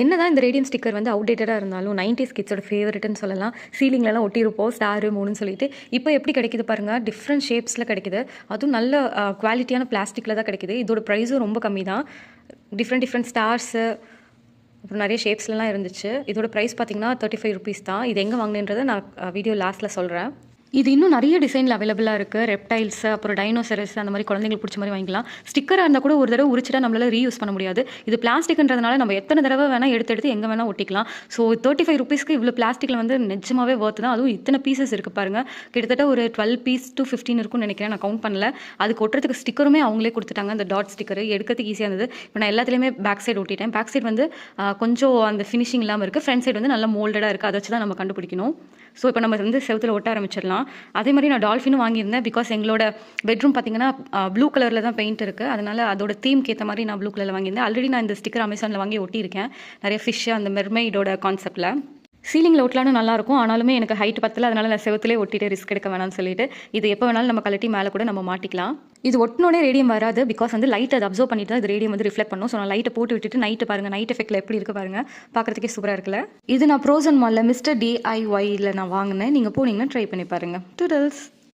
என்னதான் இந்த radium sticker வந்து அவுடேட்டடாக இருந்தாலும் 90s கிட்ஸோட ஃபேவரட்னு சொல்லலாம். சீலிங்லலாம் ஒட்டியிருப்போம் ஸ்டார் மூணுன்னு சொல்லிட்டு. இப்போ எப்படி கிடைக்குது பாருங்கள், டிஃப்ரெண்ட் ஷேப்ஸில் கிடைக்குது. அதுவும் நல்ல குவாலிட்டியான பிளாஸ்டிக்கில் தான் கிடைக்குது. இதோட ப்ரைஸும் ரொம்ப கம்மி தான். டிஃப்ரெண்ட் ஸ்டார்ஸு அப்புறம் நிறைய ஷேப்ஸ்லாம் இருந்துச்சு. இதோட ப்ரைஸ் பார்த்தீங்கன்னா 35 ருபீஸ் தான். இது எங்கே வாங்கினேன்றதை நான் வீடியோ லாஸ்ட்டில் சொல்கிறேன். இது இன்னும் நிறைய டிசைனில் அவைலபிளாக இருக்குது. ரெப்டைல்ஸ், அப்புறம் டைனோசரஸ், அந்த மாதிரி குழந்தைங்களுக்கு பிடிச்ச மாதிரி வாங்கிக்கலாம். ஸ்டிக்கராக இருந்தால் கூட ஒரு தடவை உரிச்சிட்டா நம்மளால் ரீயூஸ் பண்ண முடியாது. இது பிளாஸ்டிக்ன்றதுனால நம்ம எத்தனை தடவை வேணால் எடுத்து எங்கே வேணால் ஒட்டிக்கலாம். ஸோ 35 ருபீஸ்க்கு இவ்வளோ பிளாஸ்டிக்கில் வந்து நிஜமாவே ஒர்த்து தான். அதுவும் இத்தனை பீசஸ் இருக்குது பாருங்கள். கிட்டத்தட்ட ஒரு 12 பீஸ் to 15 இருக்கும்னு நினைக்கிறேன். நான் கவுண்ட் பண்ணல. அதுக்கு ஒட்டுறதுக்கு ஸ்டிக்கருமே அவங்களே கொடுத்துட்டாங்க. அந்த டாட் ஸ்டிக்கர் எடுக்கிறதுக்கு ஈஸியாக இருந்தது. இப்போ நான் எல்லாத்துலேயுமே பேக் சைடு ஒட்டிட்டேன். பேக் சைடு வந்து கொஞ்சம் அந்த ஃபினிஷிங் இல்லாமல் இருக்குது. ஃப்ரண்ட் சைடு வந்து நல்லா மோல்டடாக இருக்குது. அதை வச்சு தான் நம்ம கண்டுபிடிக்கணும். ஸோ இப்போ நம்ம வந்து செவுத்தில் ஒட்ட ஆரம்பிச்சிடலாம். அதே மாதிரி நான் டால்ஃபினும் வாங்கியிருந்தேன். பிகாஸ் எங்களோட பெட்ரூம் பார்த்தீங்கன்னா ப்ளூ கலரில் தான் பெயிண்ட் இருக்குது. அதனால் அதோட தீம்க்கு ஏற்ற மாதிரி நான் ப்ளூ கலரில் வாங்கியிருந்தேன். ஆல்ரெடி நான் இந்த ஸ்டிக்கர் அமேசானில் வாங்கி ஒட்டியிருக்கேன். நிறைய ஃபிஷ், அந்த மெர்மெய்டோட கான்செப்டில். சீலிங்கில் ஒட்டலான்னு நல்லாயிருக்கும். ஆனாலுமே எனக்கு ஹைட் பத்தல. அதனால் நான் செவத்திலே ஒட்டிட்டு ரிஸ்க் எடுக்க வேணாம்னு சொல்லிட்டு இது எப்போ வேணாலும் நம்ம கழட்டி மேலே கூட நம்ம மாட்டிக்கலாம். இது ஒட்டினோடனே ரேடியம் வராது. பிகாஸ் வந்து லைட் அதை அப்சர்வ் பண்ணிட்டு தான் இது ரேடியம் வந்து ரிஃப்ளெக்ட் பண்ணும். ஸோ நான் லைட்டை போட்டு விட்டுட்டு நைட்டு பாருங்கள், நைட் எஃபெக்ட்டில் எப்படி இருக்குது பாருங்கள். பார்க்குறதுக்கே சூப்பராக இருக்குல்ல. இது நான் ப்ரோசன் மாலில் மிஸ்டர் DIYயில் நான் வாங்கினேன். நீங்கள் போனீங்கன்னா ட்ரை பண்ணி பாருங்கள். டூடல்ஸ்.